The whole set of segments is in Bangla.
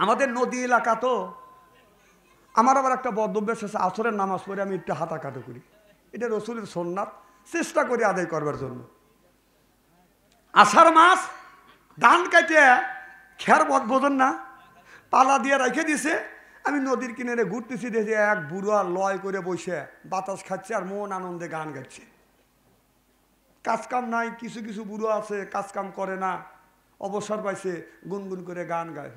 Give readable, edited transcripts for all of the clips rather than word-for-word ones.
আমাদের নদী এলাকা তো। আমার আবার একটা বদভ্যাস আছে, আসরের নামাজ পড়ে আমি একটু হাঁটাকাটা করি। এটা রসুলের সুন্নাত, চেষ্টা করি আদায় করবার জন্য। আষাঢ় মাস ধান কাটিয়ে খের বোঝেন না, পালা দিয়ে রেখে দিছে। আমি নদীর কিনারে ঘুরতেছি, দেখি এক বুড়া লয় করে বসে বাতাস খাচ্ছে আর মন আনন্দে গান গাচ্ছে। কাজকাম নাই, কিছু কিছু বুড়ো আছে কাজকাম করে না, অবসর পাইছে গুনগুন করে গান গায়।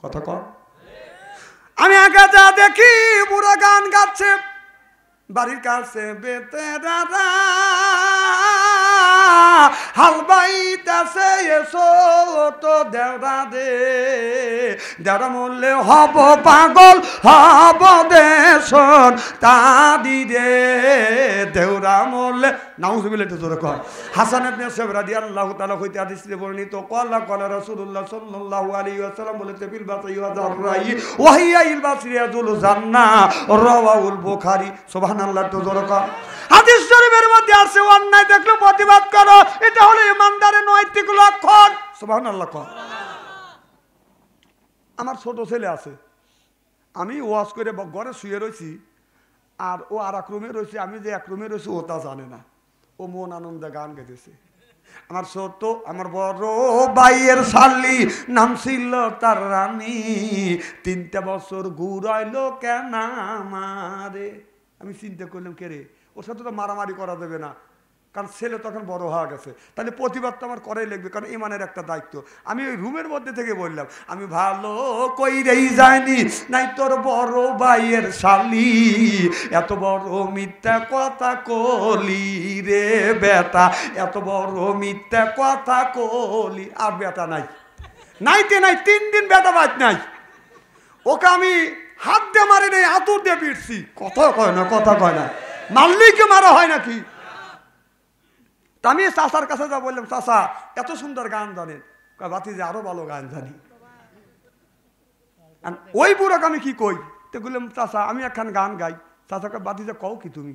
কথা কর। আমি আগে যা দেখি বুড়ো গান গাচ্ছে, বাড়ির কাছে বেতেরা হাল বাইতেছে, এসো তো দেওরা দে, দেওরা মরলে হব পাগল হব দেশন তাদি রে, দেওরা মরলে নাউজুবিল্লাহ একটু জোরে কর। হাসান ইবনে সাহেব রাদিয়াল্লাহু তাআলা হইতে হাদিসে বর্ণিত, ক্বালা ক্বালা রাসূলুল্লাহ সাল্লাল্লাহু আলাইহি ওয়াসাল্লাম বলেছে, ফিল বাসাই ওয়া যাররাই ওয়া হিয়া ইল বাসরি ইয়াজুল জান্নাহ, রাওয়াহুল বুখারী। সুবহানাল্লাহ একটু জোরে কর। হাদিস শরীফের মধ্যে আছে, অন্যায় দেখলে প্রতিবাদ করো, এটা হলো ইমানদারের নৈতিক লক্ষণ। সুবহানাল্লাহ কর। আমার ছোট ছেলে আছে, আমি ওয়াজ করে ঘরে শুয়ে রয়েছি, আর ও আর এক রুমে রয়েছে, আমি যে এক রুমে রয়েছি ও তা জানে না। ও মন আনন্দে গান গেতেছে। আমার ছোট, আমার বড় ভাইয়ের শালি, নাম ছিল তার রানী, 3টা বছর ঘুরাইলো কেন আমারে। আমি চিন্তা করলাম, কে রে, ওর সাথে তো মারামারি করা যাবে না, কারণ ছেলে তখন বড় হয়ে গেছে, তাহলে প্রতিবাদ তো আমার করাই লাগবে, কারণ ইমানের একটা দায়িত্ব। আমি ওই রুমের মধ্যে থেকে বললাম, আমি ভালো কইরেই যাইনি নাই তোর বড় ভাইয়ের শালি, এত বড় মিথ্যা কথা কলি রে বেটা, এত বড় মিথ্যা কথা কলি। আর বেটা নাই, নাইতে নাই, 3 দিন বেটা বাদ নাই। ওকে আমি হাত দিয়ে মারি নাই, আতুর দিয়ে পিটছি। কথা কয় না, কথা কয় না, মাল্লিকে মারা হয় নাকি। আমি চাচার কাছে যা বললাম, চাচা এত সুন্দর গান জানেন, বাতিজা আরো ভালো গান জানি। ওই বুড়াকে আমি কি কই, তো বললাম, চাচা আমি একখান গান গাই। চাচাকে, বাতিজা কও কি তুমি,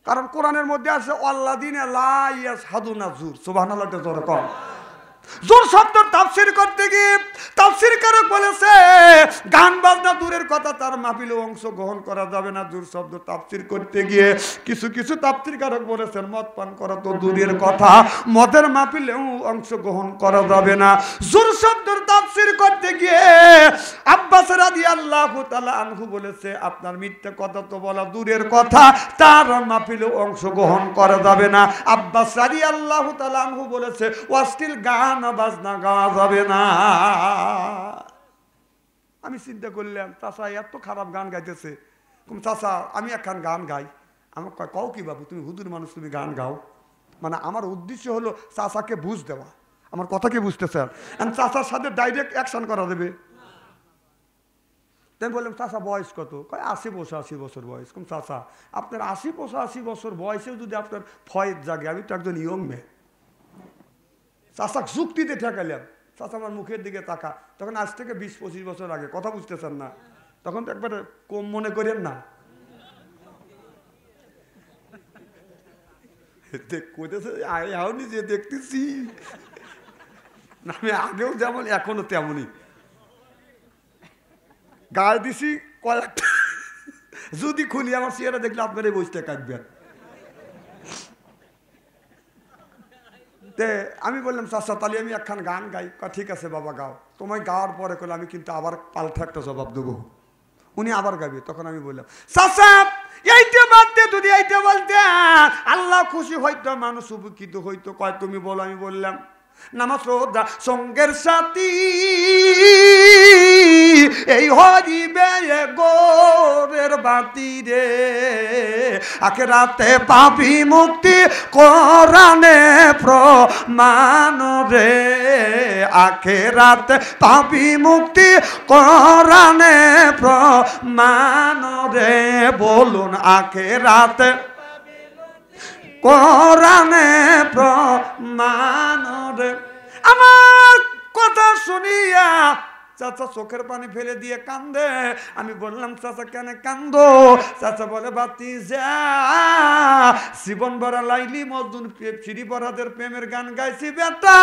কারণ কোরআনের মধ্যে আছে আল্লাযীনা লা ইয়াশহাদুনা যুর। সুবহানাল্লাহ জোরে কর। জোর শব্দ তাফসীর করতে গিয়ে তাফসীরকারক বলেছে, গান বাজনা দূরের কথা, তার মাহফিলে অংশগ্রহণ করা যাবে না। জোর শব্দ তাফসীর করতে গিয়ে কিছু কিছু তাফসীরকারক বলেছেন, মদ পান করা তো দূরের কথা, মদের মাহফিলেও অংশগ্রহণ করা যাবে না। জোর শব্দের তাফসীর করতে গিয়ে আব্বাস রাদিয়াল্লাহু তাআলা আনহু বলেছে, আপনার মিথ্যা কথা তো বলা দূরের কথা, তার মাহফিলেও অংশগ্রহণ করা যাবে না। আব্বাস রাদিয়াল্লাহু তাআলা আনহু বলেছে, অশ্লীল গান বাজনা গাওয়া যাবে না। আমি চিন্তা করলাম, চাচা এত খারাপ গান গাইতেছে, চাচা আমি একখান গান গাই। আমার কও কি বাবু, তুমি হুজুর মানুষ, তুমি গান গাও। মানে আমার উদ্দেশ্য হলো চাচাকে বুঝ দেওয়া, আমার কথা কি বুঝতেছেন, চাচার সাথে ডাইরেক্ট অ্যাকশন করা দেবে। তাই বললাম, চাচা বয়স কত, কয় 80 বছর বয়স। কম চাচা আপনার 80 বছর বয়সেও যদি আপনার ফয়েজ জাগে, আমি তো একজন ইয়ং মেয়ে। চাচা যুক্তিতে ঠেকাইলাম। চাচা আমার মুখের দিকে তাকা, তখন আজ থেকে 20-25 বছর আগে, কথা বুঝতেছেন না, তখন তো একবারে কম মনে করেন না। নিজে দেখতেছি আমি আগেও যেমন এখনো তেমনই গায়ে দিছি কয়েকটা, যদি খুলি আমার চেহারা দেখলে আপনারা বসতে কাটবেন। আমি বললাম, চাচা তাহলে আমি একখান গান গাই। ঠিক আছে বাবা গাও। তোমায় গাওয়ার পরে করলে আমি কিন্তু আবার পাল্টা একটা জবাব দেবো। উনি আবার গাবে, তখন আমি বললাম, চাচা এইটা বাদ দিয়ে যদি এইটা বলতে আল্লাহ খুশি হইতো, মানুষ উপকৃত হইতো। কয় তুমি বলো। আমি বললাম, নামাজ রোজা সঙ্গের সাথী এই হরিবে গোরের বাতি রে, আখিরাতে পাবি মুক্তি কোরআনে প্রমাণ রে, আখিরাতে পাবি মুক্তি কোরআনে প্রমাণ রে। বলুন আখিরাতে কোরআনে প্রমাণ রে। আমার কথা শুনিয়া চাচা চোখের পানি ফেলে দিয়ে কান্দে। আমি বললাম, চাচা কেন কান্দো? চাচা বলে, ভাতিজা জীবন ভরা লাইলি মজনুন ফিরি বরাদের প্রেমের গান গাইছি বেটা,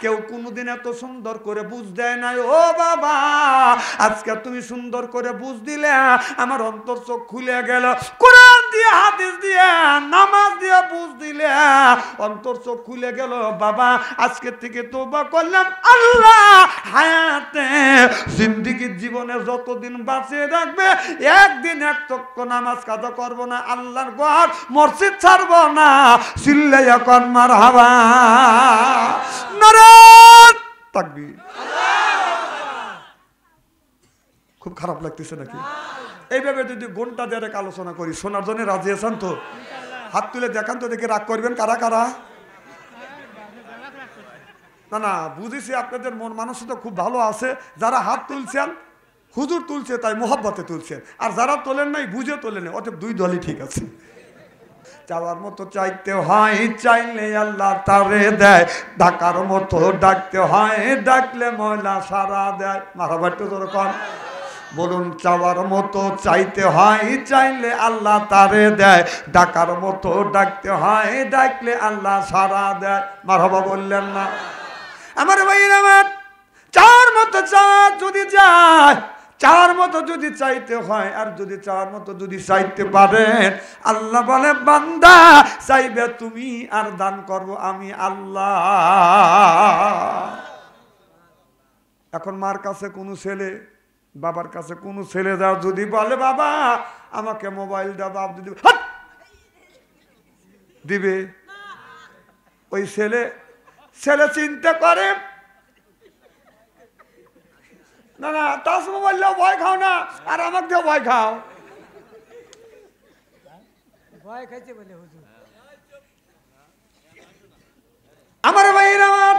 কেউ কোনোদিন এত সুন্দর করে বুঝ দেয় নাই। ও বাবা, আজকে তুমি সুন্দর করে বুঝ দিলে, আমার অন্তর চোখ খুলে গেল। কোরআন দিয়ে, হাদিস দিয়ে, নামাজ দিয়ে বুঝ দিলে, অন্তর চোখ খুলে গেল। বাবা, আজকে থেকে তওবা করলাম, আল্লাহ হায়াতে জিন্দেগীর জীবনে যতদিন বাঁচিয়ে রাখবে, একদিন এক ওয়াক্ত নামাজ কাজা করব না, আল্লাহর ঘর মসজিদ ছাড়ব না। চিল্লাইয়া কর মারহাবা, নারে তাকবীর। খুব খারাপ লাগতেছে নাকি? এইভাবে যদি ঘন্টা দেড়েক আলোচনা করি, শোনার জন্য রাজি আছেন তো? হাত তুলে দেখান তো, দেখে রাগ করবেন কারা কারা? না না, বুঝেছি আপনাদের মন মানসিকতা খুব ভালো আছে। যারা হাত তুলছেন, হুজুর তুলছে তাই মোহাব্বতে তুলছেন, আর যারা তোলেন নাই বুঝে তোলেন, অতএব দুই দলই ঠিক আছে। চাওয়ার মতো চাইতে হয়, চাইলে আল্লাহ তারে দেয়। ডাকার মতো ডাকতে হয়, ডাকলে ময়লা সারা দেয়। মারাবা একটু যেরকম বলুন, চাওয়ার মতো চাইতে হয়, চাইলে আল্লাহ তারে দেয়। ডাকার মতো ডাকতে হয়, ডাকলে আল্লাহ সারা দেয়। মারহাবা বললেন না? আমার ভাইরা আমার, চাওয়ার মতো চাওয়া যদি যায়, চাওয়ার মতো যদি চাইতে হয়, আর যদি চাওয়ার মতো যদি চাইতে পারেন, আল্লাহ বলে বান্দা চাইবে তুমি, আর দান করব আমি আল্লাহ। এখন মার কাছে কোনো ছেলে, বাবার কাছে কোনো ছেলে যাও, যদি বলে বাবা আমাকে মোবাইল দাও, বাপ যদি দিবে? ওই ছেলে চিন্তা করে, না না, তাস মোবাইল দাও, ভয় খাও না, আর আমাকে দিয়ে ভয় খাও। ভয় খাইছে বলে হুজুর। আমার ভাইয়ের আমার,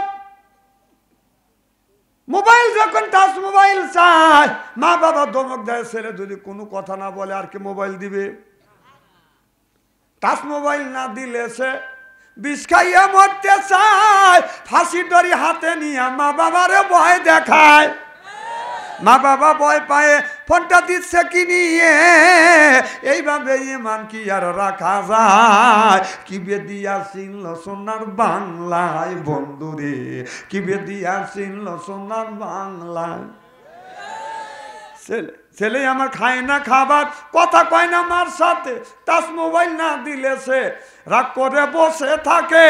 মোবাইল যখন টাচ মোবাইল চায়, মা বাবা ধমক দেয়, ছেলে যদি কোনো কথা না বলে আর কি মোবাইল দিবে? টাচ মোবাইল না দিলে সে বিষ খাইয়া মরতে চায়, ফাঁসি দড়ি হাতে নিয়ে মা বাবারে ভয় দেখায়। মা বাবা ভয় পায়ে ফোনটা দিচ্ছে কি নিয়ে, এইভাবে ইমান কি আর রাখা যায়? কি বেদিয়া চিনল সোনার বাংলায় বন্ধুরে, কি বেদিয়া চিনল সোনার বাংলায়। ছেলে আমার খায় না খাবার, কথা কয় না মার সাথে, টাচ মোবাইল না দিলে সে রাগ করে বসে থাকে।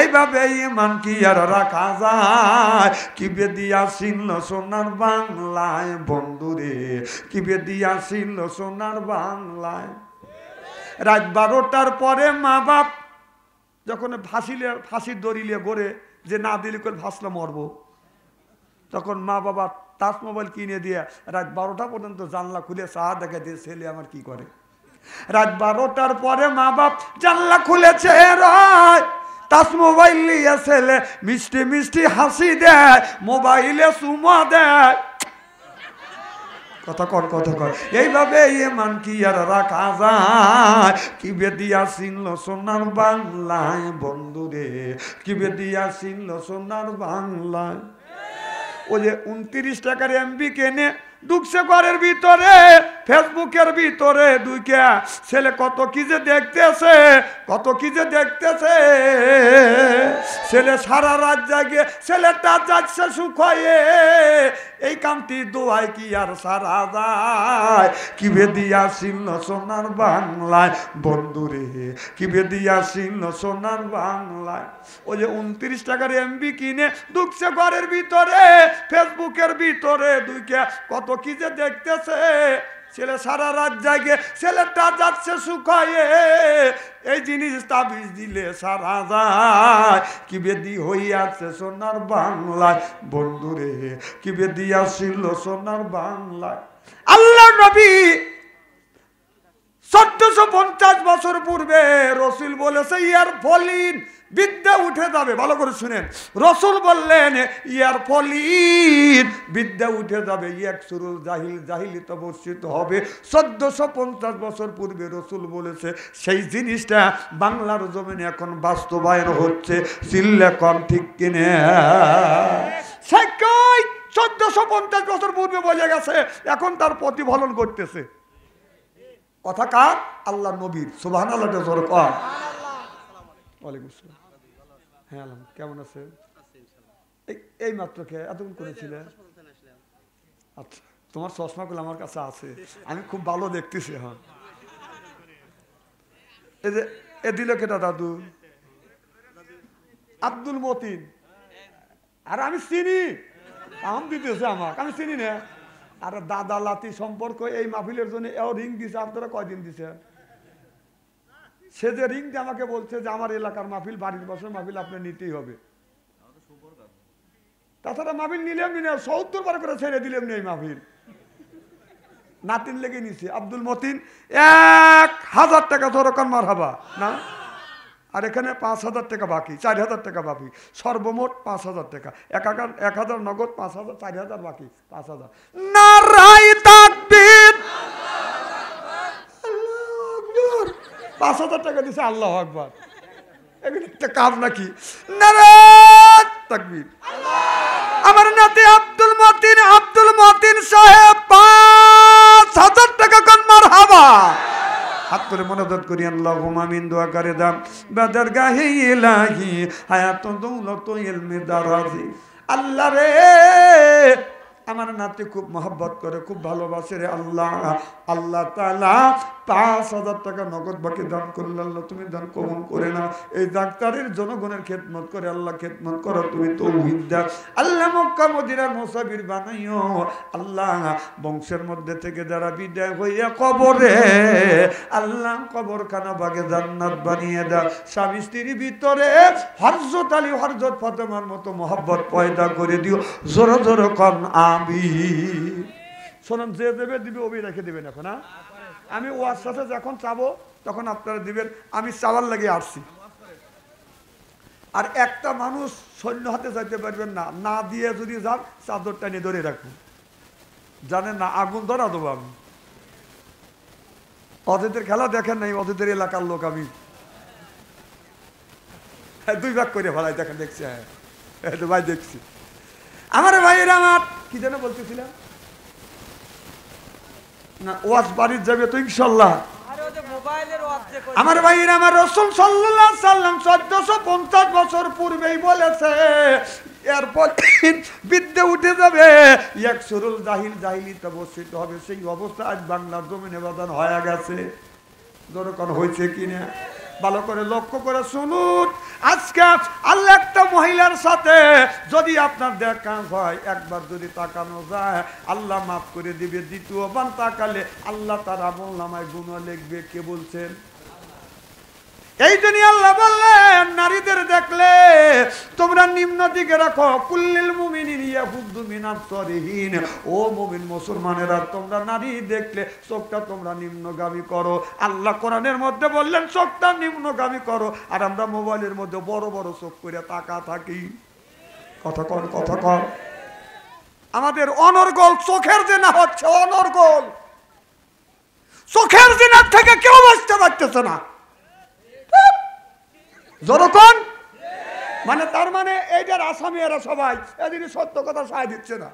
এইভাবে ইমান কি আর রাখা যায়? কি বেদিয়া চিনল সোনার বাংলায় বন্ধুরে, কি বেদিয়া চিনল সোনার বাংলায়। রাত 12টার পরে মা বাপ যখন ফাঁসির দড়িলে গড়ে যে না দিলে করে ভাসলে মরবো, তখন মা বাবা টাচ মোবাইল কিনে দিয়ে রাত 12টা পর্যন্ত জানলা খুলে চা দেখে দিয়ে ছেলে আমার কি করে। রাত 12টার পরে মা বাপ জানলা খুলেছে, টাচ মোবাইল নিয়ে ছেলে মিষ্টি মিষ্টি হাসি দেয়, মোবাইলে চুমা দেয়। কথা কর, কথা কর। এইভাবে ইমান কি আর রাখা যায়? কি বেদিয়া চিনল সোনার বাংলায় বন্ধুরে, কি বেদিয়া চিনল সোনার বাংলায়। ওই যে 29 টাকার এমবি কেনে ঢুকছে ঘরের ভিতরে, ফেসবুকের ভিতরে ঢুকে ছেলে কত কি যে দেখতেছে, কত কি যে দেখতেছে। ছেলে সারা রাত জাগে, ছেলেটা যাচ্ছে শুকায়ে, এই কামটি দোয়ায় কি আর সারা যায়? কি বেদিয়া চিনল সোনার বাংলায় বন্ধুরে, কি বেদিয়া চিনল সোনার বাংলায়। ওই যে 29 টাকার এমবি কিনে ঢুকছে ঘরের ভিতরে, ফেসবুকের ভিতরে ঢুকে কত কি যে দেখতেছে। ছেলে সারা রাত জাগে, ছেলেটা যাচ্ছে শুকায়ে, এই জিনিস তাবিজ দিলে সারা যায়। কি বেদি হইয়াছে সোনার বাংলায় বন্ধুরে, কি বেদিয়া ছিল সোনার বাংলায়। আল্লাহ নবী 1450 বছর পূর্বে রসুল বলেছে ইয়ার ফলিন বিদ্যা উঠে যাবে। ভালো করে শুনেন, রসুল বললেন ইয়ার ফলিন বিদ্যা উঠে যাবে, ইয়াকসুরুল জাহিল জাহিলিত বর্ষিত হবে। 1450 বছর পূর্বে রসুল বলেছে, সেই জিনিসটা বাংলার জমিনে এখন বাস্তবায়ন হচ্ছে। চিল্লে কম ঠিক কিনে? সে কই 1450 বছর পূর্বে বলে গেছে, এখন তার প্রতিফলন করতেছে। কথা কার? আল্লাহ নবীর। সুবহানাল্লাহ। ওয়ালাইকুম আসসালাম। হ্যাঁ, কেমন আছে? এই মাত্র কে এতক্ষণ করেছিলে? আচ্ছা, তোমার চশমাগুলো আমার কাছে আছে, আমি খুব ভালো দেখতেছি। হ্যাঁ, এই যে এ দিল কেটা দাদু? আব্দুল মতিন। আর আমি চিনি, আম দিতেছে আমাকে, আমি চিনি না। আর দাদা লাতি সম্পর্ক এই মাহফিলের জন্য এও রিং দিছে। আপনারা কয়দিন দিছে? সে যে রিং দিয়ে আমাকে বলছে যে আমার এলাকার মাহফিল, বাড়ির বছর মাহফিল আপনার নিতেই হবে। তাছাড়া মাহফিল নিলেম নি না, ৭০ বার করে ছেড়ে দিলেম নি এই মাহফিল। নাতিন লেগে নিছে আব্দুল মতিন ১,০০০ টাকা ধরকান মার হাবা না। আর এখানে ৫,০০০ টাকা বাকি, ৪,০০০ টাকা বাকি, সর্বমোট ৫,০০০ টাকা। ১,০০০ নগদ, ৫,০০০, ৪,০০০ বাকি, ৫,০০০। নারায়ে তাকবীর, ৫,০০০ টাকা দিছে, আল্লাহু আকবার। এগুলো একটা কাজ নাকি? নারায়ে তাকবীর। আমার নাতি আব্দুল মতিন সাহেব ৫,০০০ টাকা কোন মারহাবা। হাত করে মনোদত করি আল্লাহুম্মা আমিন দোয়া করে দাম বাদার গাহে ইলাহি হায়াত দৌলত ইলমে দারাজি। আল্লাহ রে, আমার নাতি খুব মহব্বত করে, খুব ভালোবাসে রে আল্লাহ। আল্লাহ তাআলা ৫,০০০ টাকা নগদ বাকি দান করলে আল্লাহ তুমি দান কবুল করে নাও। এই ডাক্তারের জনগণের খেদমত করে আল্লাহ, খেদমত করো তুমি, তৌহিদ দাও আল্লাহ। মক্কা মদিনার মুসাফির বানাইও আল্লাহ। বংশের মধ্যে থেকে যারা বিদায় হইয়া কবরে, আল্লাহ কবরখানা বাগে জান্নাত বানিয়ে দাও। স্বামী স্ত্রীর ভিতরে হযরত আলী হযরত ফাতেমার মতো মহব্বত পয়দা করে দিও। জোরে জোরে কন আমিন। শোনেন, যে দেবে দিবে, ওবি রেখে দিবেন। এখন আমি ওয়ার সাথে যখন চাবো তখন আপনারা দিবেন। আমি চাওয়ার লাগে আসছি। আর একটা মানুষ সৈন্য হাতে যাইতে পারবেন না, না দিয়ে যদি যান চাদরটা নিয়ে ধরে রাখুন, জানেন না আগুন ধরা দেবো আমি। অজিতের খেলা দেখেন নাই? অজিতের এলাকার লোক আমি, 2 ভাগ করে ফেলাই দেখেন, দেখছি। হ্যাঁ ভাই দেখছি। আমার ভাইয়ের, আমার কি যেন বলতেছিলাম না, ওয়াজ বাড়ির যাবে তো ইনশাল্লাহ। আমার ভাইয়ের, আমার রাসূল সাল্লাল্লাহু আলাইহি সাল্লাম ১৪৫০ বছর পূর্বেই বলেছে, এরপর বিদ্যে উঠে যাবে, ইয়াকসুরুল জাহিল, জাহিলিতে বর্ষিত হবে। সেই অবস্থা আজ বাংলার জমিনে বাদান হয়ে গেছে। দরকার হয়েছে কিনা ভালো করে লক্ষ্য করে শুনুন। আজকে আল্লাহ একটা মহিলার সাথে যদি আপনার দেখা হয়, একবার যদি তাকানো যায় আল্লাহ মাফ করে দিবে। দ্বিতীয়বার তাকালে আল্লাহ তার আমলনামায় গুনাহ লিখবে। কে বলছেন? এই জন্য আল্লাহ বললেন, নারীদের দেখলে তোমরা নিম্ন দিকে রাখো। কুল্লিল মুমিনিন ইয়াফুদ্দু মিন আবসারিহিন। ও মুমিন মুসলমানেরা, তোমরা নারী দেখলে চোখটা তোমরা নিম্নগামী করো। আল্লাহ কোরআনের মধ্যে বললেন চোখটা নিম্নগামী করো। আর আমরা মোবাইলের মধ্যে বড় বড় চোখ করে তাকা থাকি। কথা কর। আমাদের অনর্গল চোখের জেনা হচ্ছে, অনর্গল চোখের জেনার থেকে কেউ বাঁচতে পারতেছে না। যতক্ষণ মানে তার মানে এইটার আসামি এরা সবাই এদিকে সত্য কথা সায় দিচ্ছে না।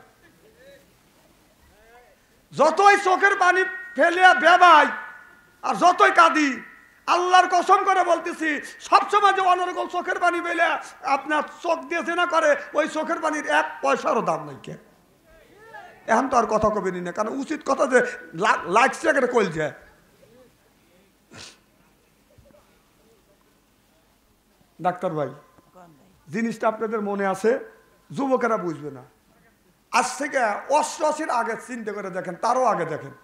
যতই চোখের পানি ফেলে বেবাই আর যতই কাঁদি, আল্লাহর কসম করে বলতেছি, সবসময় যে অনর্গল চোখের পানি পেলে আপনার চোখ দিয়েছে না করে, ওই চোখের পানির 1 পয়সারও দাম নাই। কে এখন তো আর কথা কবে নি না, কারণ উচিত কথা যে লাগছে করে কইল যায়। ডাক্তার ভাই, জিনিসটা আপনাদের মনে আছে, যুবকেরা বুঝবে না। আজ থেকে ৮৮-র আগে চিন্তা করে দেখেন, তারও আগে দেখেন,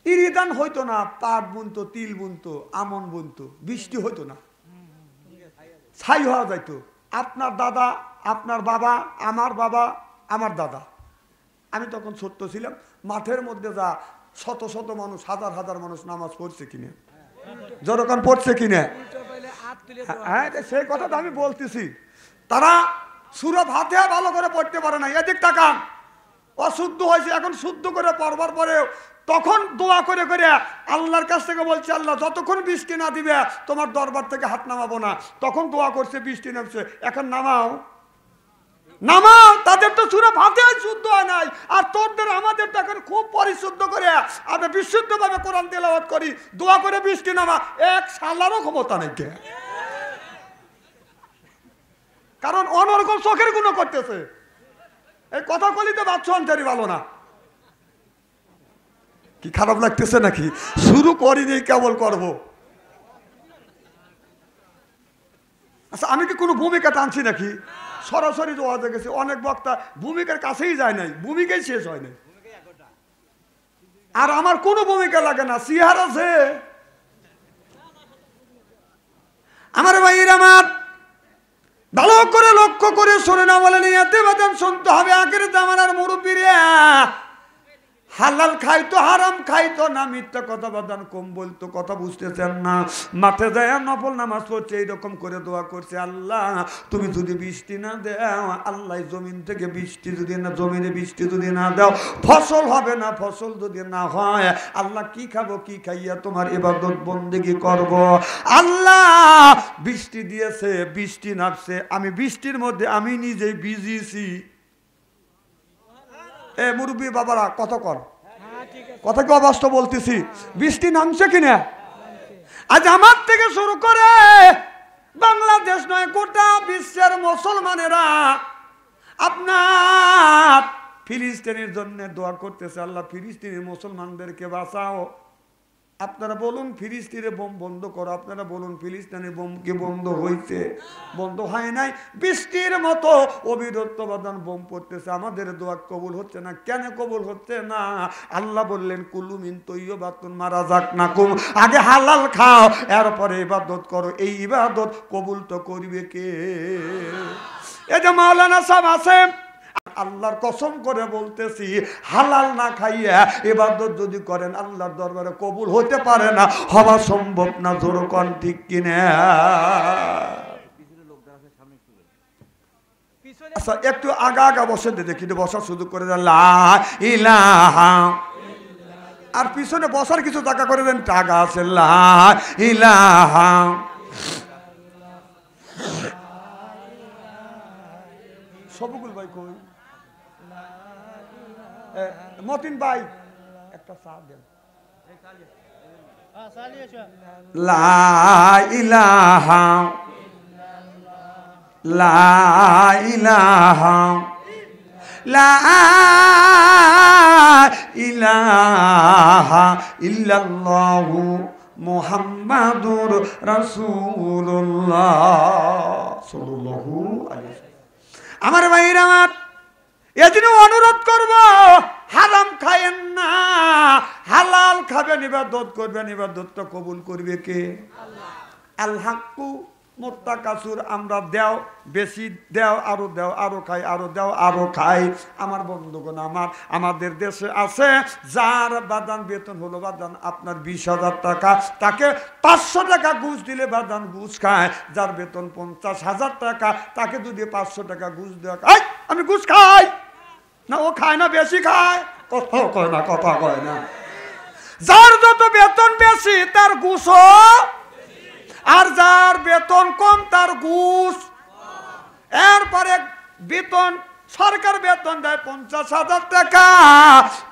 ইরিদান হইতো না, পাট বুনতো, তিল বুনতো, আমন বুনতো, বৃষ্টি হইতো না, ছাই হওয়া যাইতো। আপনার দাদা, আপনার বাবা, আমার দাদা, আমি তখন ছোট্ট ছিলাম, মাঠের মধ্যে যা শত শত মানুষ, হাজার হাজার মানুষ নামাজ পড়ছে কিনা, যতক্ষণ পড়ছে কিনা, হ্যাঁ সেই কথাটা আমি বলতেছি। তারা সূরা ফাতিহা ভালো করে পড়তে পারে না। এদিক তাকান, অশুদ্ধ হয়েছে, এখন শুদ্ধ করে পড়বার পরে তখন দোয়া করে করে আল্লাহর কাছ থেকে বলছে, আল্লাহ যতক্ষণ বৃষ্টি না দিবে তোমার দরবার থেকে হাত নামাবো না। তখন দোয়া করছে, বৃষ্টি নামছে, এখন নামাও। তাদের তো সূরা ফাতিহা শুদ্ধ হয় নাই, আর তোদের আমাদের তো এখন খুব পরিশুদ্ধ করে আমরা বিশুদ্ধভাবে কোরআন তেলাওয়াত করি, দোয়া করে বৃষ্টি নামা এক সালারও ক্ষমতা নেই। কারণ অনর্গল চোখের গুণ করতেছে। এই কথা বলিতে বাচ্চা অন্তরি ভালো না। কি খারাপ লাগতেছে নাকি? শুরু করিনি, কেবল করব। আচ্ছা, আমি কি কোনো ভূমিকা টানছি নাকি? সরাসরি ওয়াজে গেছি, অনেক বক্তা ভূমিকার কাছেই যায় নাই, ভূমিকাই শেষ হয় নাই। আর আমার কোনো ভূমিকা লাগে না, সিহার আছে। আমার ভাইয়ের আমার ভালো করে লক্ষ্য করে শোনে না, বলেন এতে বাদাম শুনতে হবে। আগের জামানার মুরব্বীরা হালাল খাইতো, হারাম খাইতো না, মিথ্যা কথা বাদান কম বলতো, কথা বুঝতেছেন না। মাঠে যায় নফল নামাজ পড়ছে, এইরকম করে দোয়া করছে, আল্লাহ তুমি যদি বৃষ্টি না দাও, আল্লাহ জমিন থেকে বৃষ্টি যদি না, জমিনে বৃষ্টি যদি না দাও, ফসল হবে না। ফসল যদি না হয়, আল্লাহ কি খাবো, কি খাইয়া তোমার ইবাদত বন্দেগি করব। আল্লাহ বৃষ্টি দিয়েছে, বৃষ্টি নামছে, আমি বৃষ্টির মধ্যে আমি নিজেই ভিজিয়েছি। এ মুরব্বী বাবারা কথা কর, কথা কি অবাস্তব বলতেছি? বৃষ্টি নামছে কিনা? আজ আমার থেকে শুরু করে বাংলাদেশ নয়, গোটা বিশ্বের মুসলমানেরা আপনার ফিলিস্তিনের জন্য দোয়া করতেছে, আল্লাহ ফিলিস্তিনের মুসলমানদেরকে বাঁচাও। আপনারা বলুন ফিলিস্তিনে বোম বন্ধ করো, আপনারা বলুন ফিলিস্তিনে বোম কি বন্ধ হয়েছে? বন্ধ হয় নাই। বৃষ্টির মতো অবিরত বাদান বোম পড়তেছে, আমাদের দোয়া কবুল হচ্ছে না। কেন কবুল হচ্ছে না? আল্লাহ বললেন কুলু মিন তৈয়বাতুন মা রাযাকনাকুম, আগে হালাল খাও, এরপরে ইবাদত করো। এই ইবাদত কবুল তো করবে কে? এই যে মাওলানা সাহেব আছে, আল্লাহর কসম করে বলতেছি, হালাল না খাইয়া ইবাদত যদি করেন আল্লাহর দরবারে কবুল হতে পারে না, হওয়া সম্ভব না। জোর কোন ঠিক কিনা? আচ্ছা, একটু আগা আগা বসে দেখি, বসার সুযোগ করে দেন। লা ইলাহা, আর পিছনে বসার কিছু জায়গা করে দেন, টাকা আছে। লা ইলাহা সবগুল ভাই কই? মতিন ভাই একটা চা দেন। লা ইলাহা, লা ইলাহা, লা ইলাহা ইল্লাল্লাহু মুহাম্মাদুর রাসূলুল্লাহ সাল্লাল্লাহু আলাইহি ওয়াসাল্লাম। আমার ভাইরা আমার, এজন্য অনুরোধ করব, হারাম খায়েন না, হালাল খাবেন, ইবাদত করবেন। ইবাদত তো কবুল করবে কে? আল্লাহ। আল হাক্কু মুত্তাকাসুর, আমরা দেও, বেশি দেও, আরো দেও, আরো খাই, আরো দেও, আরো খাই। আমার বন্ধুগণ, আমাদের দেশে আছে যার বাদান বেতন হলো বাদান আপনার 20,000 টাকা, তাকে 500 টাকা ঘুষ দিলে বাদান ঘুষ খায়। যার বেতন 50,000 টাকা, তাকে যদি 500 টাকা ঘুষ দেওয়া, আমি ঘুষ খাই না, ও খায় না, বেশি খায়, কথা কয় না, কথা কয় না। যার যত বেতন বেশি তার ঘুষও, আর যার বেতন কম তার ঘুষ। এরপরে বেতন, সরকার বেতন দেয় 50,000 টাকা,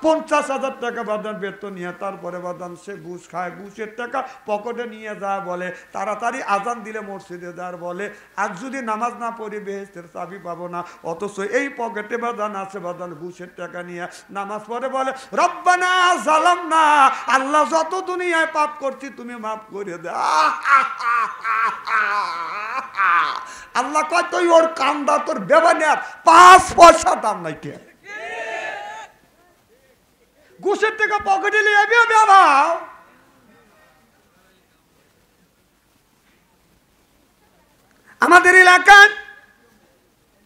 50,000 টাকা বাদান বেতন নিয়ে তারপরে বাদান সে ঘুষ খায়। ঘুষের টাকা পকেটে নিয়ে যা বলে, তাড়াতাড়ি আজান দিলে মসজিদে যার বলে, আর যদি নামাজ না পড়ি বেহেশতের চাবি পাবো না। অথচ এই পকেটে বাদান আছে, বাদান ঘুষের টাকা নিয়ে নামাজ পড়ে বলে রব্বানা জালামনা, আল্লাহ যত দুনিয়ায় পাপ করছি তুমি মাফ করে দে। আল্লাহ কয় তুই ওর কান্দা, তোর বেবানিয়ার 5 পয়সা দাম নাই। কে ঘুষের থেকে পকেটে নিয়ে বেবাও। আমাদের এলাকায়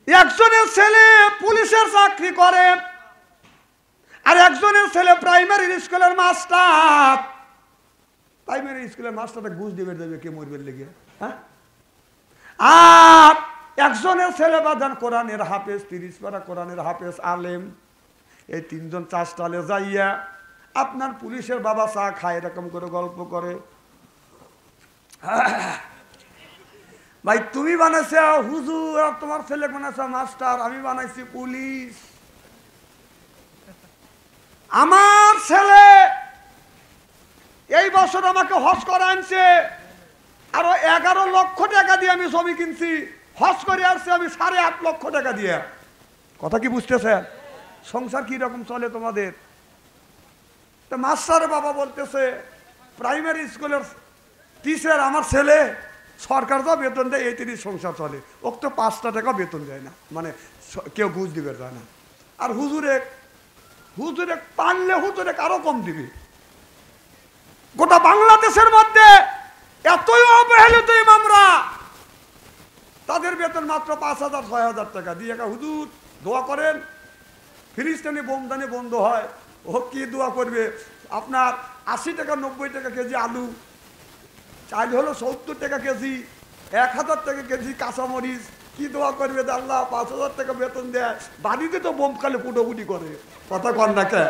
একজনের ছেলে পুলিশের চাকরি করে, আর একজনের ছেলে প্রাইমারি স্কুলের মাস্টার। প্রাইমারি স্কুলের মাস্টারটা ঘুষ দিবে, কে মরবে লেগে? হ্যাঁ। আর একজনের ছেলে বাদান কোরআনের হাফেজ, 30 পারা কোরআনের হাফেজ আলেম। এই 3 জন চাষটালে যাইয়া আপনার পুলিশের বাবা চা খায়, এরকম করে গল্প করে, ভাই তুমি বানাইছ হুজুর, তোমার ছেলে বানাইছ মাস্টার, আমি বানাইছি পুলিশ। আমার ছেলে এই বছর আমাকে হজ করে আনছে, আরো 11 লক্ষ টাকা দিয়ে আমি ছবি কিনছি। হজ করে আসছে আমি 8.5 লক্ষ টাকা দিয়ে। কথা কি বুঝতেছেন? সংসার কি রকম চলে তোমাদের? তো মাস্টার বাবা বলতেছে প্রাইমারি স্কুলের টিচার আমার ছেলে সরকার যা বেতন দেয় এই 30 সংসার চলে, ওকে তো 5টা টাকা বেতন দেয় না, মানে কেউ ঘুষ দিবে যায় না। আর হুজুরে পারলে হুজুরে আরো কম দিবে। গোটা বাংলাদেশের মধ্যে এতই অবহেলিত ইমামরা, তাদের বেতন মাত্র 5,000-6,000 টাকা দিয়ে। হুজুর দোয়া করেন ফিলিস্তিনি বোমদানি বন্ধ হয়। ও কি দোয়া করবে? আপনার 80 টাকা 90 টাকা কেজি আলু, চাল হলো 70 টাকা কেজি, 1000 টাকা কেজি কাঁচামরিচ। কি দোয়া করবে? আল্লাহ 5,000 টাকা বেতন দেয়, বাড়িতে তো বোম খালে ফুটোফুটি করে। কথা কন না কে?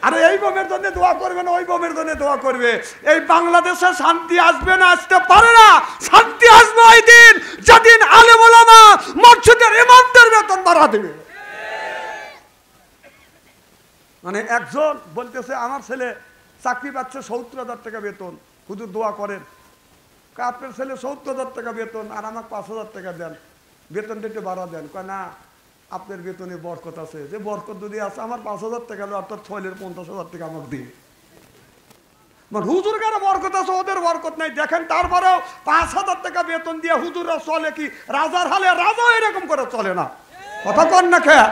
আরে এই বোমের জন্য দোয়া করবে না ওই বোমের জন্য দোয়া করবে। এই বাংলাদেশে শান্তি আসবে না, আসতে পারে না। শান্তি আসবে ওই দিন যেদিন আলেম ওলামা মসজিদের ইমামদের বেতন বাড়া দেবে। মানে একজন বলতেছে আমার ছেলে চাকরি পাচ্ছে 70,000 টাকা বেতন, হুজুর দোয়া করেন। আপনার ছেলে 70,000 টাকা বেতন আর আমাকে 5,000 টাকা দেন, বেতনটা একটু বাড়া দেন। কয় না আপনার বেতনে বরকত আছে। যে বরকত যদি আছে আমার 5,000 টাকা অর্থাৎ ছেলের 50,000 টাকা আমাকে দিয়ে। হুজুর কারো বরকত আছে, ওদের বরকত নাই। দেখেন তারপরেও 5,000 টাকা বেতন দিয়ে হুজুররা চলে কি রাজার হালে? রাজা এরকম করে চলে না। কথা কন না খেয়া?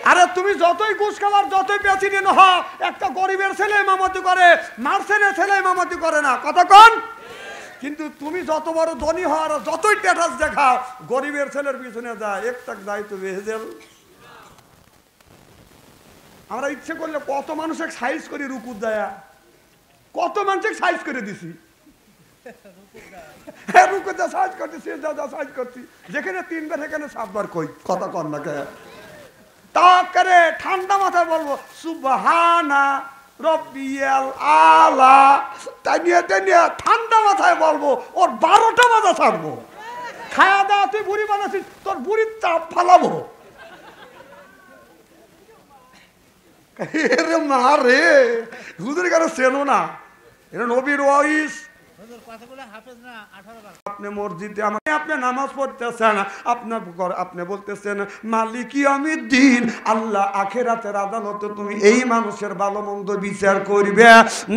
আরে তুমি যতই ঘুষ খাবার যতই প্রেসিডেন্ট হও, একটা গরিবের ছেলে ইমামতি করে, মার্সেনের ছেলে ইমামতি করে না। কথা কন? কিন্তু তুমি যত বড় ধনী হওয়ার যতই স্ট্যাটাস দেখাও, গরিবের ছেলের পিছনে যায় একটা দায়িত্ব বেহেজেল। আমরা ইচ্ছে করলে কত মানুষের সাইজ করে রুকুত দেয়, কত মানুষের সাইজ করে দিছি। হ্যাঁ রুকুত সাইজ করতেছি, সাইজ করছি, যেখানে 3 বার সেখানে 7 বার কই। কথা কন না কে? তা করে ঠান্ডা মাথায় বলবো সুবহানা রব্বিয়াল আলা, তাই নিয়ে ঠান্ডা মাথায় বলবো। ওর 12টা বাজা ছাড়বো। খায়া দাওয়া তুই বুড়ি বানাচ্ছিস, তোর বুড়ির চাপ ফালাবো। মা রে হুজুর কেন চেনো না? এটা নবীর ওয়াইস। আপনি মসজিদে আপনি নামাজ পড়তেছেন, আপনি বলতেছেন মালিক ইয়াউমিদ্দিন, আল্লাহ আখিরাতের আদালতে তুমি এই মানুষের ভালো মন্দ বিচার করবে।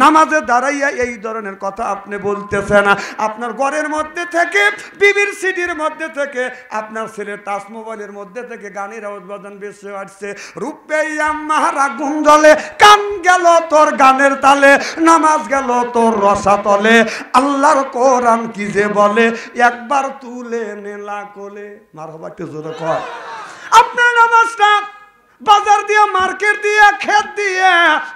নামাজে দাঁড়াইয়া এই ধরনের কথা আপনি বলতেছেন। আপনার ঘরের মধ্যে থেকে, বিবির সিডির মধ্যে থেকে, আপনার ছেলের টাচ মোবাইলের মধ্যে থেকে গানের আওয়াজ বাজান বেশি আসছে। রূপে মাহারা গুঞ্জলে, কান গেল তোর গানের তালে, নামাজ গেল তোর রসাতলে। আল্লাহর কোরআন কি যে বলে, একবার তুলে নেলা কোলে। মারহাবা একটু জোরে কর। আপনার নামাজটা বাজার দিয়ে, মার্কেট দিয়ে, ক্ষেত দিয়ে,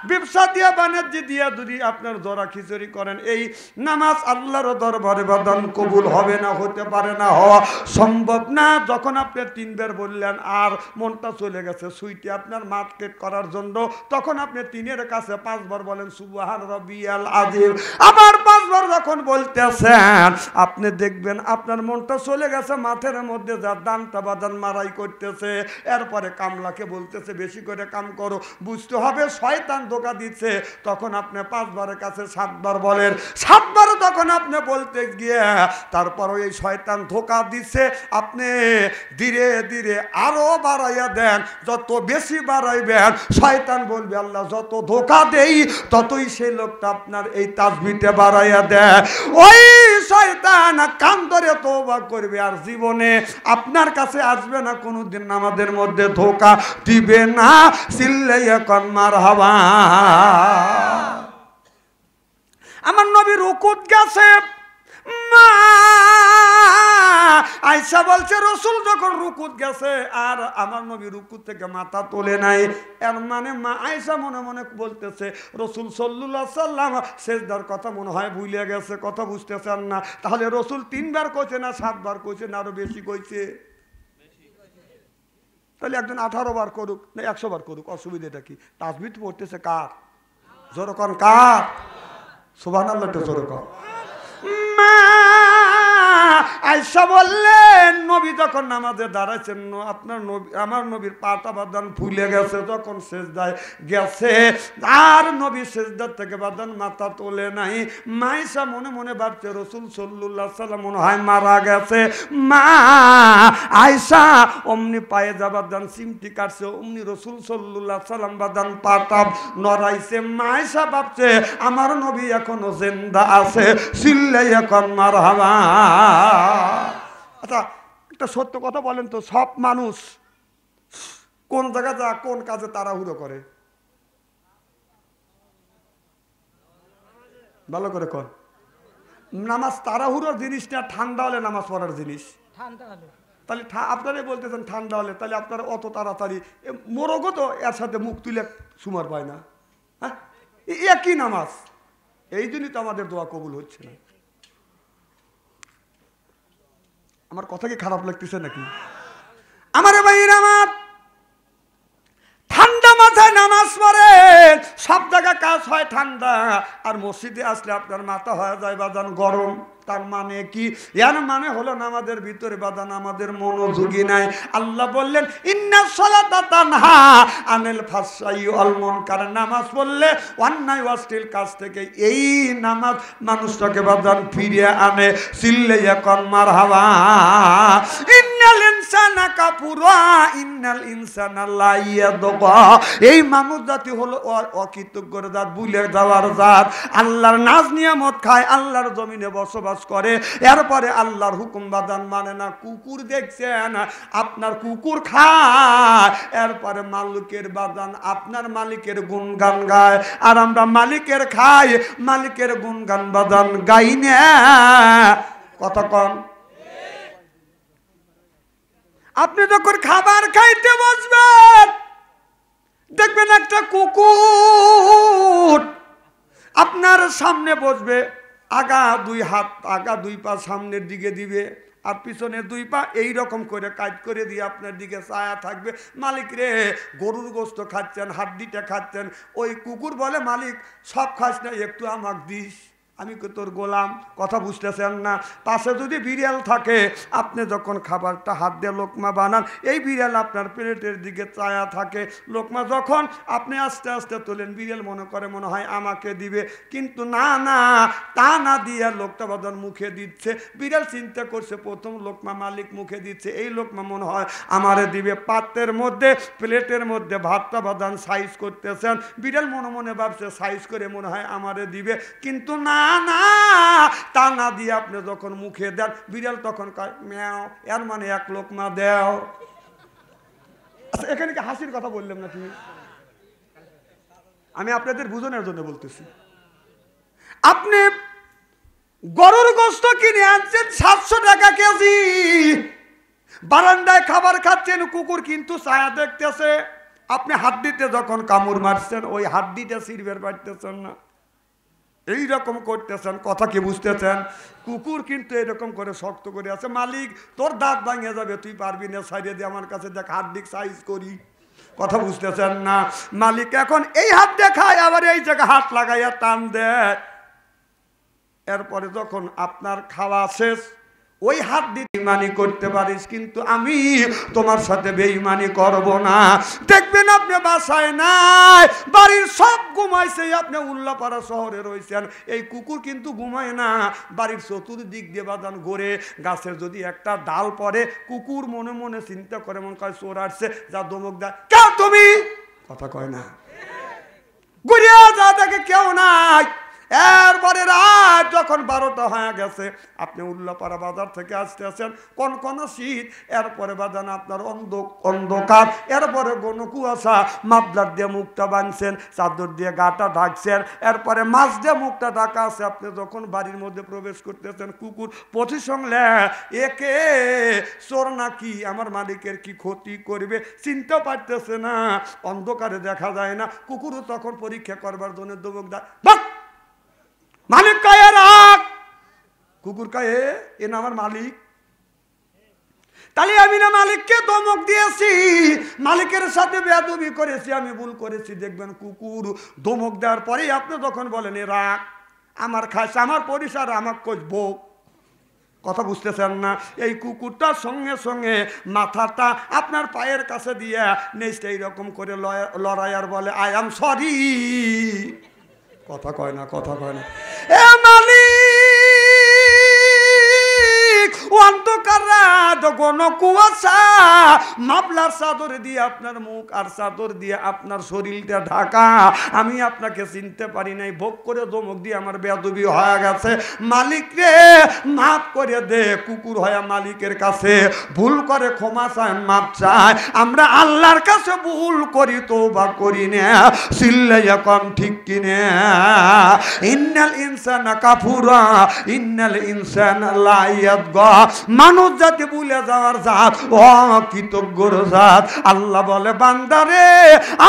ব্যবসা দিয়ে, বাণিজ্য দিয়ে যদি আপনার জরা খিচুড়ি করেন, এই নামাজ আল্লাহর দরবারে বাদান কবুল হবে না, হতে পারে না, হওয়া সম্ভব না। যখন আপনি 3 বার বললেন আর মনটা চলে গেছে সুইটি আপনার মার্কেট করার জন্য, তখন আপনি 3-এর কাছে 5 বার বলেন সুবহান রাব্বিয়াল আযীম। আবার 5 বার যখন বলতেছেন, আপনি দেখবেন আপনার মনটা চলে গেছে মাঠের মধ্যে, যা দানটা বাদান মারাই করতেছে। এরপরে কামলাকে বলতে বেশি করে কাম করো, বুঝতে হবে শয়তান ধোঁকা দিচ্ছে। তখন আপনি 5 বারের কাছে 7 বার বলেন। 7 বার তখন আপনি বলতে গিয়ে তারপরও এই শয়তান ধোঁকা দিচ্ছে, আপনি ধীরে ধীরে আরো বাড়াইয়া দেন। যত বেশি বাড়াইবেন শয়তান বলবে আল্লাহ যত ধোঁকা দেই ততই সেই লোকটা আপনার এই তাসবিহটা বাড়াইয়া দেয়। ওই শয়তান কান ধরে তওবা করবে আর জীবনে আপনার কাছে আসবে না কোনোদিন, আমাদের মধ্যে ধোঁকা দিবে না। চিল্লাইয়া কন মারহাবা। আমার নবী রুকুত গেছে, মা আয়েশা বলছে রাসূল যখন রুকুত গেছে আর আমার নবী রুকুত থেকে মাথা তোলে নাই, এর মানে মা আয়েশা মনে মনে বলতেছে রাসূল সাল্লাল্লাহু আলাইহি সাল্লাম সিজদার কথা মনে হয় ভুলে গেছে। কথা বুঝতেছেন না? তাহলে রাসূল 3 বার কইছে না 7 বার কইছে না আরো বেশি কইছে? তাহলে একজন 18 বার করুক না 100 বার করুক, অসুবিধাটা কি? তাসবিহ পড়তেছে কার? জোরে কোন কার? সুবহানাল্লাহ, জোরে কোন। মা আয়েশা বললেন নবী যখন নামাজে দাঁড়াইছেন আপনার নবী আমার নবীর পাটা বাদান ফুলে গেছে, যখন সেজদায় গেছে আর নবী সেজদার থেকে বাদান মাথা তোলে নাই। মাইশা মনে মনে ভাবছে রাসূল সাল্লাল্লাহু আলাইহি সাল্লাম মনে হয় মারা গেছে। মা আয়েশা অমনি পায়ে যাবাদান সিমটি কাটছে, অমনি রাসূল সাল্লাল্লাহু আলাইহি সাল্লাম বাদান পাটা নড়াইছে। মাইশা ভাবছে আমার নবী এখনো জিন্দা আছে, চিল্লাই এখন মারহাবা। আচ্ছা একটা সত্য কথা বলেন তো, সব মানুষ কোন জায়গা যা কোন কাজে তাড়াহুড়ো করে? ভালো করে কর। নামাজ তাড়াহুড়োর জিনিস না, ঠান্ডা হলে নামাজ পড়ার জিনিস। তাহলে আপনারাই বলতেছেন ঠান্ডা হলে, তাহলে আপনারা অত তাড়াতাড়ি মোরগও তো এর সাথে মুখ তুলে সুমার পায় না। হ্যাঁ একই নামাজ, এই জন্যই তো আমাদের দোয়া কবুল হচ্ছে না। আমার কথা কি খারাপ লাগতেছে নাকি? আমার ভাইরা আমার ঠান্ডা মাথায় নামাজ পড়ে, সব জায়গায় কাজ হয় ঠান্ডা, আর মসজিদে আসলে আপনার মাথা হয়ে যায় বাজান গরম। তার মানে কি? এর মানে হলো আমাদের ভিতরে বাদান আমাদের মনোযোগী নাই। আল্লাহ বললেন ইন্নাস সালাতা তানহা আনিল ফাহশাই ওয়াল মুনকার, নামাজ পড়লে অন্যায় অশ্লীল কাজ থেকে এই নামাজ মানুষটাকে বাদান ফিরিয়ে আনে। চিল্লাইয়া কর মারহাবা। ইন্নাল ইনসানা কাফুরা ইন্নাল ইনসানা লা ইয়াদগা, এই মানুষ জাতি হলো অকৃতজ্ঞ জাত, ভুলে যাওয়ার জাত। আল্লাহর নাজ নিয়ামত খায়, আল্লাহর জমিনে বসবাস করে, এরপরে আল্লাহর হুকুম বাদান মানে না। কুকুর দেখছেন আপনার কুকুর খায়, এরপরে মালিকের বাদান আপনার মালিকের গুণগান গায়, আর আমরা মালিকের খাই মালিকের গুণগান বাদান গাই না। কথা কম। আপনি যখন খাবার খাইতে বসবেন দেখবেন একটা কুকুর আপনার সামনে বসবে, আগা দুই হাত আগা দুই পা সামনের দিকে দিবে, আর পিছনে দুই পা এইরকম করে কাজ করে দিয়ে আপনার দিকে ছায়া থাকবে। মালিক রে গরুর গোস্ত খাচ্ছেন, হাড্ডিটা খাচ্ছেন, ওই কুকুর বলে মালিক সব খাস না, একটু আমাকে দিস, আমি তোর গোলাম। কথা বুঝতেছেন না? পাশে যদি বিড়াল থাকে, আপনি যখন খাবারটা হাত দিয়ে লোকমা বানান, এই বিড়াল আপনার প্লেটের দিকে চায়া থাকে, লোকমা যখন আপনি আস্তে আস্তে তোলেন, বিড়াল মনে করে মনে হয় আমাকে দিবে, কিন্তু না না, তা না দিয়ে লোকটা বাদান মুখে দিচ্ছে। বিড়াল চিন্তা করছে প্রথম লোকমা মালিক মুখে দিচ্ছে, এই লোকমা মনে হয় আমারে দিবে। পাত্রের মধ্যে প্লেটের মধ্যে ভাতটা বাদান সাইজ করতেছেন, বিড়াল মনে মনে ভাবছে সাইজ করে মনে হয় আমারে দিবে, কিন্তু না না, তা না দিয়ে আপনি যখন মুখে দেন, বিড়াল তখন কয় ম্যাও, এর মানে এক লোকমা দেও। আচ্ছা এখানে কি হাসির কথা বললাম না? তুমি আমি আপনাদের বুঝানোর জন্য বলতেছি। আপনি গরুর গোশত কিনে আনছেন 700 টাকা কেজি, বারান্দায় খাবার খাচ্ছেন, কুকুর কিন্তু ছায়া দেখতেছে, আপনি হাড্ডিতে যখন কামড় মারছেন ওই হাড্ডিটা ছিঁড়বে পারতেছেন না, এইরকম করতেছেন। কথা কি বুঝতেছেন? কুকুর কিন্তু এরকম করে শক্ত করে আছে, মালিক তোর দাঁত ভাঙে যাবে, তুই পারবি না, সাইডে দিয়ে আমার কাছে দেখ হাড্ডি সাইজ করি। কথা বুঝতেছেন না? মালিক এখন এই হাত দেখায়, আবার এই জায়গায় হাত লাগাইয়া টান দেয়, এরপরে যখন আপনার খাওয়া শেষ ওই হাত দিয়ে বেঈমানি করতে পারিস, কিন্তু আমি তোমার সাথে বেঈমানি করব না। দেখবেন আপনি বাসায় নাই, বাড়ির সব ঘুমাইছে, আপনি উল্লাপাড়া শহরে রয়েছেন, এই কুকুর কিন্তু ঘুমায় না, বাড়ির চতুর্দিক দিয়ে বাদান ঘুরে, গাছের যদি একটা ডাল পড়ে কুকুর মনে মনে চিন্তা করে, মনে কয় চোর আসছে, যা দমক দেয়, কেউ তুমি কথা কয় না, ঘুরিয়া যা দেখে কেউ নাই। এরপরে রাত যখন 12টা হয়ে গেছে, আপনি উল্লাপাড়া বাজার থেকে আসতে আসেন, কোন শীত, এরপরে বাজান আপনার অন্ধকার, এরপরে ঘন কুয়াশা, মাফলার দিয়ে মুখটা বাঁধছেন, চাদর দিয়ে গাটা ঢাকছেন, এরপরে মাছ দিয়ে মুখটা ঢাকা আছে। আপনি যখন বাড়ির মধ্যে প্রবেশ করতেছেন, কুকুর প্রতিসংলে একে চোর নাকি আমার মালিকের কি ক্ষতি করবে চিন্তা পারতেছে না, অন্ধকারে দেখা যায় না। কুকুরও তখন পরীক্ষা করবার জন্য দমক দেয়, মালিক কায়ে রাখ, কুকুর কায়ে এ না আমার মালিক। তাহলে আমি না মালিককে ধমক দিয়েছি, মালিকের সাথে বেয়াদবি করেছি, আমি ভুল করেছি। দেখবেন কুকুর ধমক দেওয়ার পরেই আপনি যখন বলেন এ রাখ, আমার খাস, আমার পরিসর, আমার কইব, কথা বুঝতেছেন না? এই কুকুরটার সঙ্গে সঙ্গে মাথাটা আপনার পায়ের কাছে দিয়ে নেক্সট এইরকম করে লড়াই আর বলে আই এম সরি। কথা কয় না, কথা কয় না। এ মালিক, অন্ধকার রাত, ঘন কুয়াশা, মাফলার চাদর দিয়ে আপনার মুখ আর চাদর দিয়ে আপনার শরীরটা ঢাকা, আমি আপনাকে চিনতে পারি নাই, ভোগ করে ধমক দিয়ে আমার বেয়াদবি হয়ে গেছে, মালিক রে মাফ করে দে। কুকুর হয়ে মালিকের কাছে ভুল করে ক্ষমা চায়, মাপ চায়। আমরা আল্লাহর কাছে ভুল করি, তওবা করি না। চিল্লাইয়া কম ঠিক কিনে? ইন্নাল ইনসানা কাফুরা ইন্নাল ইনসানা লা ইয়াতগা। মানুষ জাতি ভুলে যাওয়ার জাত, অকৃতজ্ঞর জাত। আল্লাহ বলে বান্দারে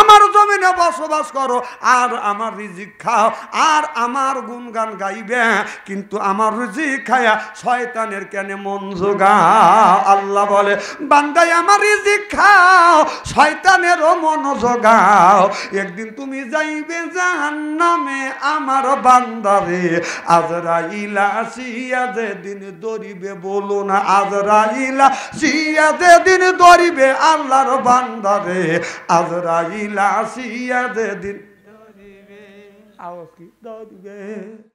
আমার জমিনে বসবাস করো, আর আমার রিজিক খাও, আর আমার গুণগান গাইবে, কিন্তু আমার রিজিক খায়া শয়তানের কেন মন জোগাও। আল্লাহ বলে বান্দাই আমার রিজিক খাও, শয়তানেরও মন জোগাও। একদিন তুমি যাইবে জাহান্নামে আমার বান্দারে। আজরাইল আসিয়া যেদিন ধরিবে, বলো না আজরাইল আসিয়া যেদিন ধরিবে আল্লাহর বান্দারে। আজরাইল আসিয়া যেদিন ধরিবে, আওয়াজ কি ধরিবে।